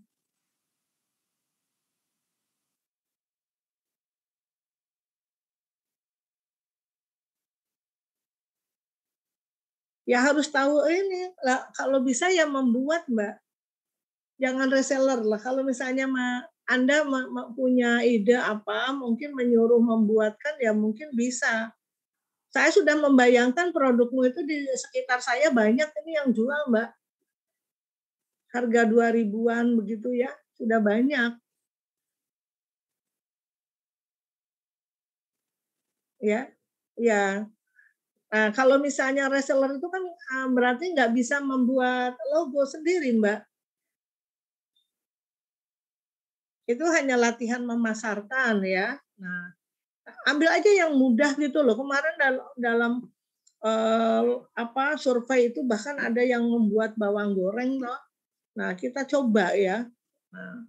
Ya harus tahu ini. Lah, kalau bisa ya membuat, Mbak. Jangan reseller lah. Kalau misalnya Anda punya ide apa, mungkin menyuruh membuatkan, ya mungkin bisa. Saya sudah membayangkan produkmu itu di sekitar saya banyak ini yang jual, Mbak. Harga 2.000-an begitu ya, sudah banyak. Ya, ya. Nah, kalau misalnya reseller itu kan berarti nggak bisa membuat logo sendiri, Mbak. Itu hanya latihan memasarkan ya. Nah, ambil aja yang mudah gitu loh. Kemarin dalam survei itu bahkan ada yang membuat bawang goreng loh. Nah, kita coba ya. Nah,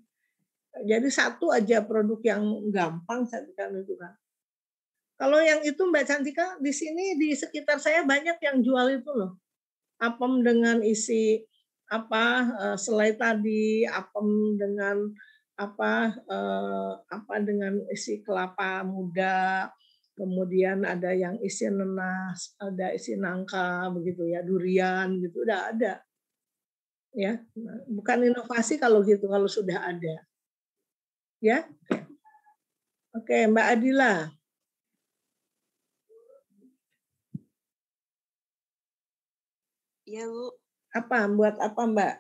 jadi satu aja produk yang gampang saya bilang itu kan. Kalau yang itu Mbak Cantika, di sini di sekitar saya banyak yang jual itu loh. Apem dengan isi selai tadi, apem dengan dengan isi kelapa muda, kemudian ada yang isi nenas, ada isi nangka begitu ya, durian gitu, udah ada. Ya, bukan inovasi kalau gitu, kalau sudah ada. Ya. Oke, Mbak Adila. Iya, Bu. Buat apa, Mbak?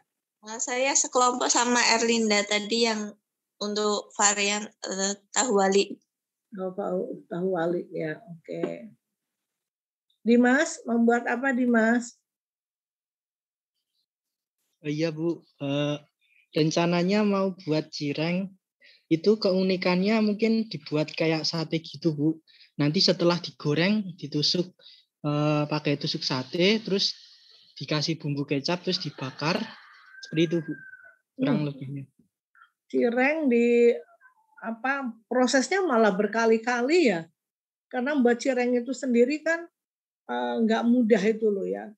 Nah, saya sekelompok sama Erlinda tadi yang untuk varian tahu wali. Tahu wali ya, oke. Dimas, membuat apa Dimas? Iya Bu, rencananya mau buat cireng. Itu keunikannya mungkin dibuat kayak sate gitu Bu. Nanti setelah digoreng, ditusuk pakai tusuk sate, terus dikasih bumbu kecap, terus dibakar. Seperti itu Bu, kurang lebihnya. Cireng prosesnya malah berkali-kali ya. Karena buat cireng itu sendiri kan nggak mudah itu loh ya.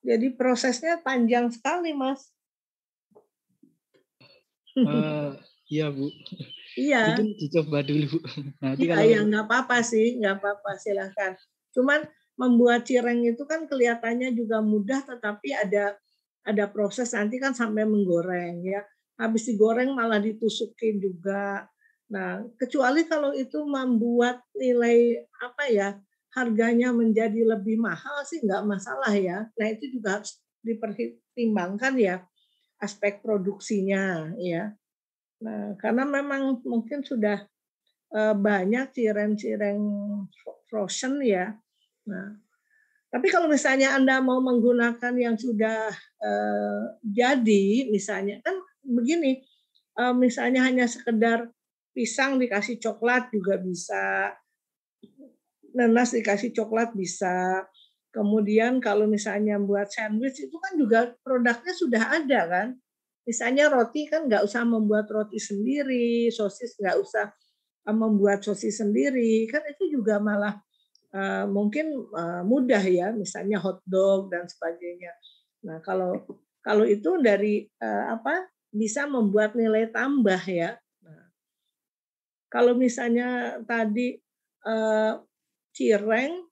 Jadi prosesnya panjang sekali, Mas. Iya Bu. Iya. Mungkin dicoba dulu. Nanti kalau ya nggak apa-apa sih, nggak apa-apa, silahkan. Cuman membuat cireng itu kan kelihatannya juga mudah, tetapi ada proses nanti kan sampai menggoreng ya. Habis digoreng malah ditusukin juga. Nah, kecuali kalau itu membuat nilai harganya menjadi lebih mahal sih nggak masalah ya. Nah, itu juga harus dipertimbangkan ya aspek produksinya ya. Nah, karena memang mungkin sudah banyak cireng-cireng frozen ya. Nah, tapi kalau misalnya Anda mau menggunakan yang sudah jadi, misalnya kan begini, misalnya hanya sekedar pisang dikasih coklat juga bisa, nanas dikasih coklat bisa. Kemudian kalau misalnya buat sandwich itu kan juga produknya sudah ada kan. Misalnya roti kan nggak usah membuat roti sendiri, sosis nggak usah membuat sosis sendiri, kan itu juga malah mungkin mudah ya, misalnya hotdog dan sebagainya. Nah, kalau itu dari bisa membuat nilai tambah ya. Nah, kalau misalnya tadi cireng,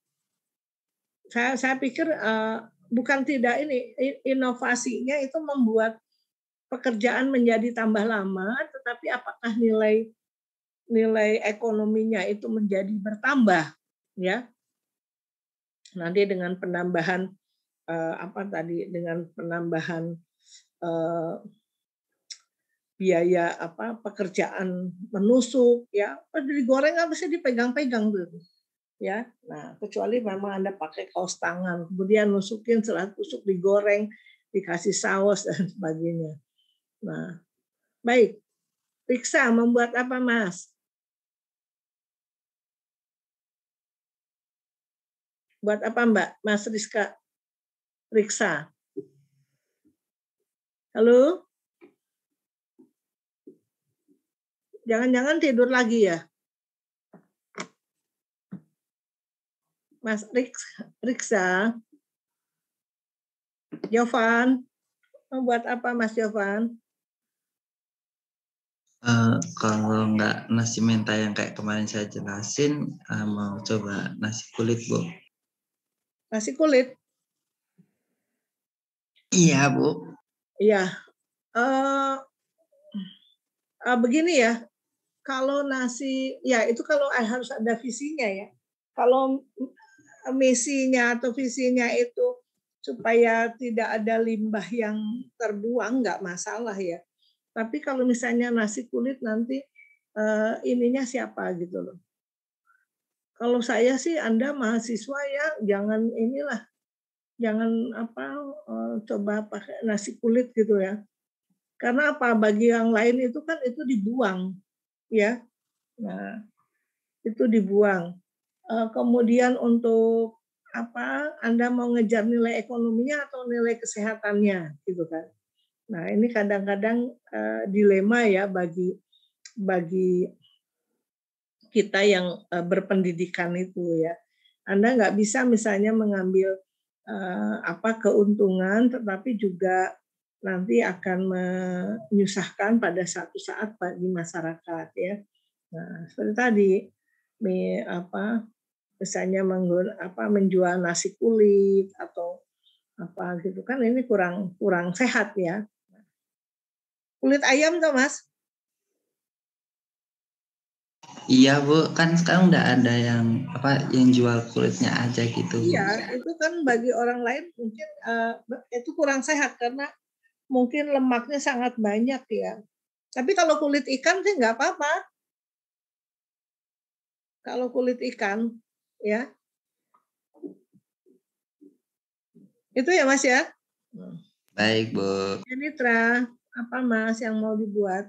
saya pikir bukan tidak inovasinya itu membuat pekerjaan menjadi tambah lama, tetapi apakah nilai ekonominya itu menjadi bertambah ya. Nanti dengan penambahan dengan penambahan biaya pekerjaan menusuk ya, digoreng apa sih dipegang-pegang tuh ya. Nah, kecuali memang Anda pakai kaos tangan, kemudian nusukin, setelah tusuk digoreng, dikasih saus dan sebagainya. Nah, baik. Riksa membuat apa, Mas? Buat apa, Mbak? Mas Riksa. Halo? Jangan-jangan tidur lagi ya? Mas Riksa? Jovan? Membuat apa, Mas Jovan? Kalau nggak nasi mentai yang kayak kemarin saya jelasin, mau coba nasi kulit, Bu. Nasi kulit? Iya, Bu. Iya. Begini ya, kalau nasi, ya itu kalau harus ada visinya ya. Kalau misinya atau visinya itu supaya tidak ada limbah yang terbuang, nggak masalah ya. Tapi kalau misalnya nasi kulit nanti ininya siapa gitu loh. Kalau saya sih Anda mahasiswa ya, jangan inilah, jangan coba pakai nasi kulit gitu ya. Karena apa? Bagi yang lain itu kan itu dibuang, ya. Nah, itu dibuang. Kemudian untuk apa? Anda mau ngejar nilai ekonominya atau nilai kesehatannya, gitu kan? Nah, ini kadang-kadang dilema ya bagi kita yang berpendidikan itu ya. Anda nggak bisa misalnya mengambil keuntungan, tetapi juga nanti akan menyusahkan pada satu saat bagi masyarakat ya. Nah, seperti tadi misalnya menjual nasi kulit atau apa gitu kan, ini kurang sehat ya. Kulit ayam tuh Mas? Iya, Bu. Kan sekarang udah ada yang jual kulitnya aja gitu. Iya, itu kan bagi orang lain mungkin itu kurang sehat karena mungkin lemaknya sangat banyak ya. Tapi kalau kulit ikan sih nggak apa-apa. Kalau kulit ikan, ya. Itu ya Mas ya? Baik, Bu. Nitra, apa Mas yang mau dibuat?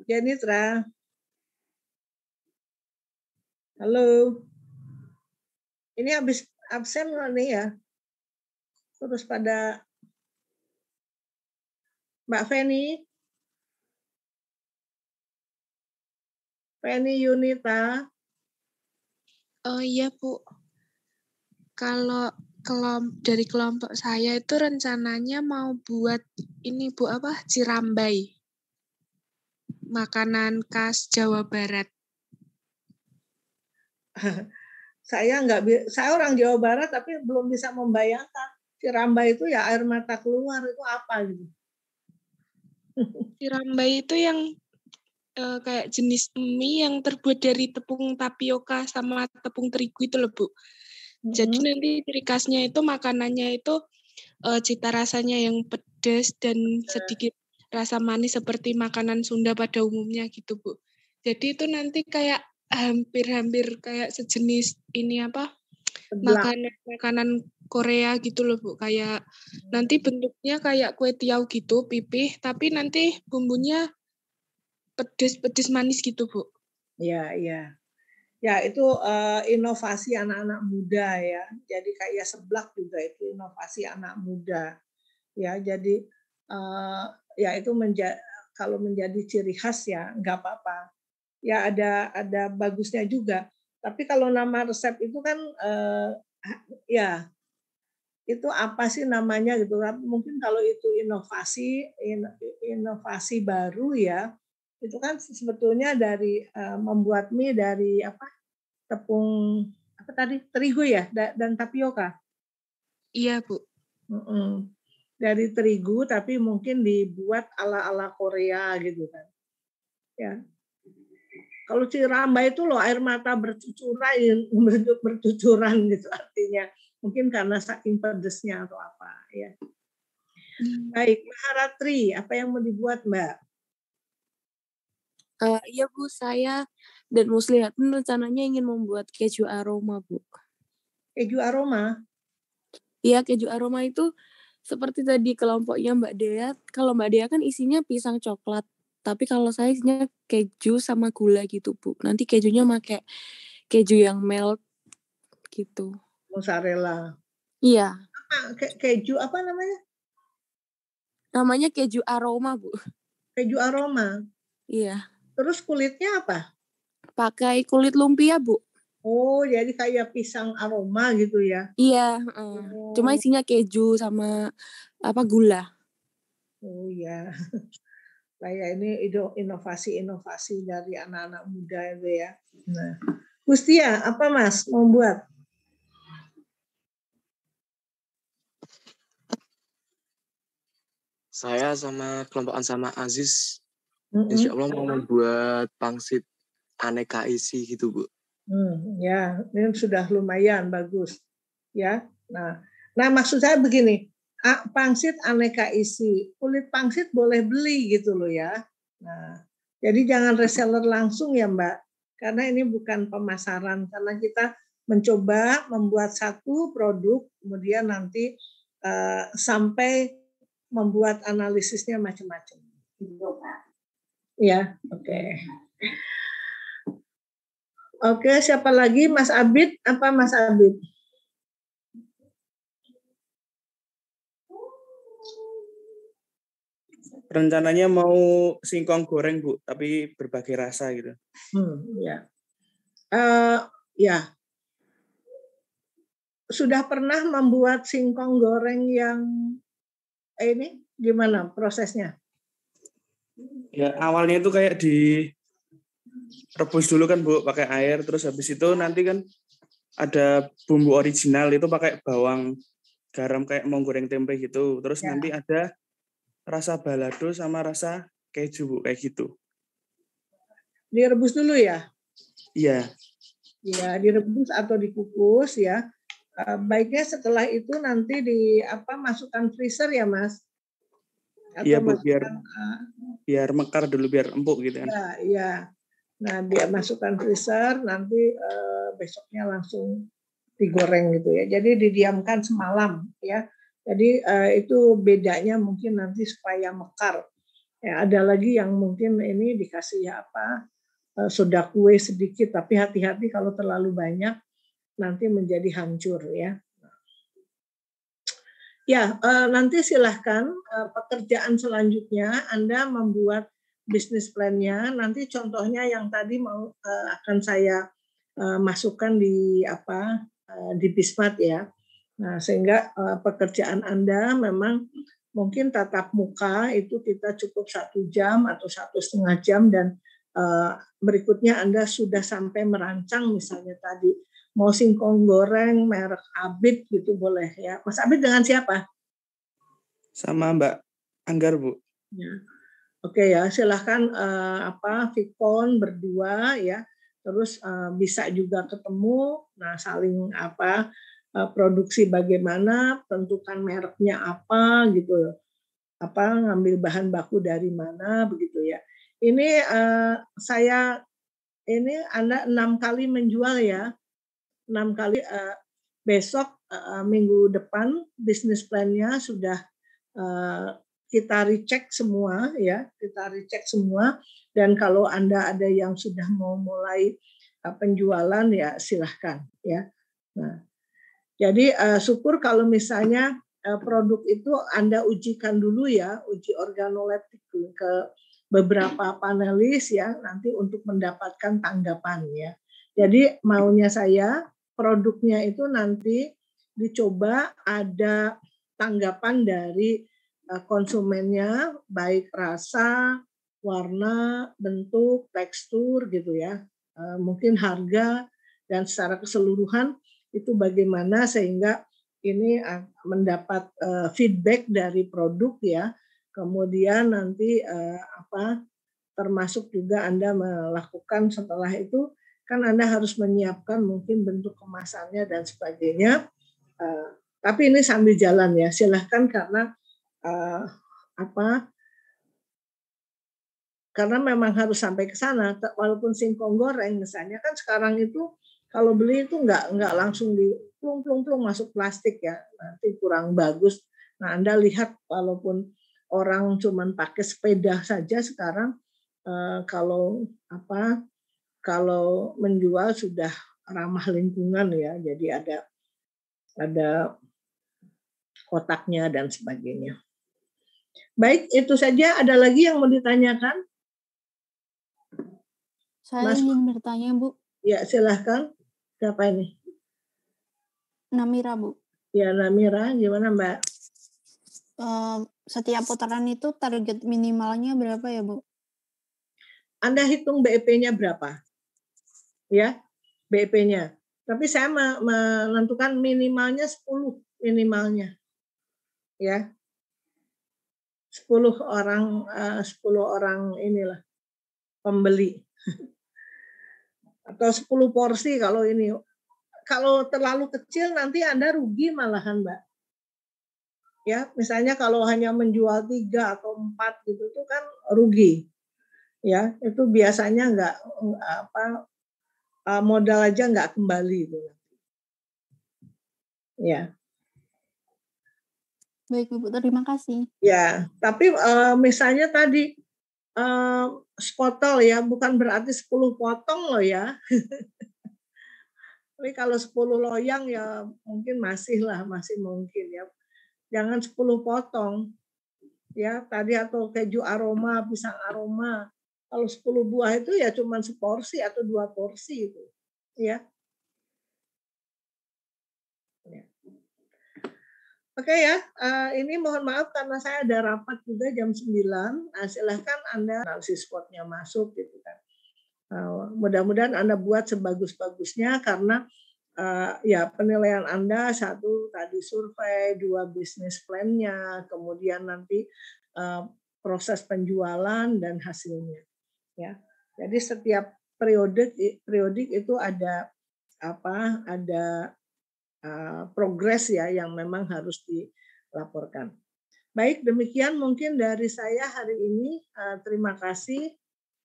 Nitra. Halo. Ini habis absen nih ya? Terus pada Mbak Feni Yunita. Oh iya, Bu. Kalau dari kelompok saya itu rencananya mau buat ini, Bu, cirambai. Makanan khas Jawa Barat. Saya orang Jawa Barat tapi belum bisa membayangkan. Cirambai itu ya air mata keluar, itu apa gitu. Cirambai itu yang kayak jenis mie yang terbuat dari tepung tapioka sama tepung terigu itu loh, Bu. Jadi nanti ciri khasnya itu makanannya itu cita rasanya yang pedas dan sedikit rasa manis seperti makanan Sunda pada umumnya gitu, Bu. Jadi itu nanti kayak hampir-hampir kayak sejenis ini makanan Korea gitu loh, Bu. Kayak nanti bentuknya kayak kue tiaw gitu, pipih, tapi nanti bumbunya pedes manis gitu, Bu. Iya, iya. Ya, itu inovasi anak-anak muda ya. Jadi kayak seblak juga itu inovasi anak muda. Ya, jadi ya itu kalau menjadi ciri khas ya nggak apa-apa. Ya ada bagusnya juga. Tapi kalau nama resep itu kan ya itu apa sih namanya gitu. Mungkin kalau itu inovasi baru ya, itu kan sebetulnya dari membuat mie dari tepung terigu ya dan tapioka. Iya, Bu. Dari terigu tapi mungkin dibuat ala Korea gitu kan. Ya. Kalau cirambai itu loh air mata bercucuran gitu artinya. Mungkin karena saking pedesnya atau apa ya. Baik, Maharatri, apa yang mau dibuat Mbak? Iya Bu, saya dan Muslihatun rencananya ingin membuat keju aroma, Bu. Keju aroma? Iya, keju aroma itu seperti tadi kelompoknya Mbak Dea. Kalau Mbak Dea kan isinya pisang coklat. Tapi kalau saya isinya keju sama gula gitu, Bu. Nanti kejunya pakai keju yang melt gitu. Mozzarella. Iya. Keju apa namanya? Namanya keju aroma, Bu. Keju aroma? Iya. Terus kulitnya apa? Pakai kulit lumpia, Bu. Oh, jadi kayak pisang aroma gitu ya? Iya. Cuma isinya keju sama gula. Oh iya. Kayak ini inovasi dari anak-anak muda itu ya. Nah, Gustia, apa Mas membuat? Saya sama kelompokan sama Aziz, insya Allah mau membuat pangsit aneka isi gitu, Bu. Ya, ini sudah lumayan bagus. Ya, nah maksud saya begini, pangsit aneka isi, kulit pangsit boleh beli gitu loh ya. Nah, jadi jangan reseller langsung ya Mbak, karena ini bukan pemasaran, karena kita mencoba membuat satu produk, kemudian nanti sampai membuat analisisnya macam-macam. Ya, oke. Oke, siapa lagi? Mas Abid? Apa Mas Abid? Rencananya mau singkong goreng, Bu, tapi berbagai rasa gitu. Ya. Ya. Sudah pernah membuat singkong goreng yang ini gimana prosesnya? Ya, awalnya itu kayak direbus dulu kan, Bu, pakai air, terus habis itu nanti kan ada bumbu original itu pakai bawang, garam kayak mau goreng tempe gitu. Terus nanti ada rasa balado sama rasa keju, Bu, kayak gitu. Direbus dulu ya? Iya. Ya, direbus atau dikukus ya. Baiknya setelah itu nanti masukkan freezer ya, Mas? Iya, Bu, biar mekar dulu, biar empuk gitu kan. Iya. Nah, dia masukkan freezer, nanti besoknya langsung digoreng gitu ya. Jadi didiamkan semalam ya. Jadi itu bedanya mungkin nanti supaya mekar. Ya, ada lagi yang mungkin ini dikasih soda kue sedikit, tapi hati-hati kalau terlalu banyak nanti menjadi hancur ya. Ya, nanti silahkan pekerjaan selanjutnya Anda membuat bisnis plan-nya. Nanti contohnya yang tadi akan saya masukkan di di Bismat ya. Nah, sehingga pekerjaan Anda memang mungkin tatap muka itu kita cukup 1 jam atau 1,5 jam dan berikutnya Anda sudah sampai merancang misalnya tadi mau singkong goreng merek Abid gitu boleh ya. Mas Abid dengan siapa? Sama Mbak Anggar, Bu. Ya. Oke ya, silahkan Vicon berdua ya. Terus bisa juga ketemu, nah saling produksi bagaimana, tentukan mereknya apa gitu, ngambil bahan baku dari mana begitu ya. Ini Anda 6 kali menjual ya, 6 kali. Besok minggu depan bisnis plan-nya sudah kita recheck semua ya, dan kalau Anda ada yang sudah mau mulai penjualan ya silahkan ya. Nah, jadi syukur kalau misalnya produk itu Anda ujikan dulu ya, uji organoleptik ke beberapa panelis ya, nanti untuk mendapatkan tanggapan ya. Jadi maunya saya produknya itu nanti dicoba ada tanggapan dari konsumennya, baik rasa, warna, bentuk, tekstur gitu ya, mungkin harga, dan secara keseluruhan itu bagaimana sehingga ini mendapat feedback dari produk ya. Kemudian nanti termasuk juga Anda melakukan setelah itu kan Anda harus menyiapkan mungkin bentuk kemasannya dan sebagainya. Tapi ini sambil jalan ya, silahkan karena karena memang harus sampai ke sana. Walaupun singkong goreng misalnya kan sekarang itu kalau beli itu nggak langsung plung masuk plastik ya, nanti kurang bagus. Nah Anda lihat walaupun orang cuman pakai sepeda saja sekarang kalau menjual sudah ramah lingkungan ya, jadi ada kotaknya dan sebagainya. Baik, itu saja. Ada lagi yang mau ditanyakan? Saya ingin bertanya, Bu. Ya, silahkan. Siapa ini? Namira, Bu. Ya, Namira. Gimana, Mbak? Setiap putaran itu target minimalnya berapa ya, Bu? Anda hitung BEP-nya berapa? Ya. BEP-nya. Tapi saya menentukan minimalnya 10 minimalnya. Ya. 10 orang inilah pembeli. Atau 10 porsi kalau ini. Kalau terlalu kecil nanti Anda rugi malahan, Mbak. Ya, misalnya kalau hanya menjual 3 atau 4 gitu itu kan rugi. Ya, itu biasanya modal aja nggak kembali itu. Ya. Baik, Ibu, terima kasih. Ya, tapi misalnya tadi spotol ya, bukan berarti 10 potong loh ya. Tapi kalau 10 loyang ya mungkin masih mungkin ya. Jangan 10 potong. Ya, tadi atau keju aroma, pisang aroma. Kalau 10 buah itu ya cuma seporsi atau 2 porsi itu. Ya. Oke ya, ini mohon maaf karena saya ada rapat juga jam 9. Nah, silahkan Anda analisis SWOT-nya masuk gitu kan. Mudah-mudahan Anda buat sebagus-bagusnya karena ya penilaian Anda 1 tadi survei, 2 bisnis plan-nya, kemudian nanti proses penjualan dan hasilnya. Ya, jadi setiap periodik itu ada progres ya yang memang harus dilaporkan. Baik, demikian mungkin dari saya hari ini. Terima kasih.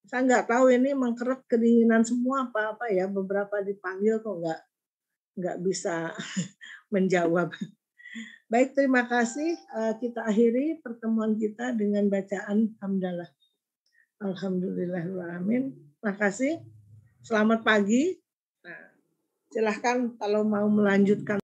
Saya nggak tahu ini mengkerut kedinginan semua apa ya. Beberapa dipanggil kok nggak bisa menjawab. Baik, terima kasih. Kita akhiri pertemuan kita dengan bacaan hamdalah. Alhamdulillahirrahmanirrahim. Terima kasih. Selamat pagi. Nah, silahkan kalau mau melanjutkan.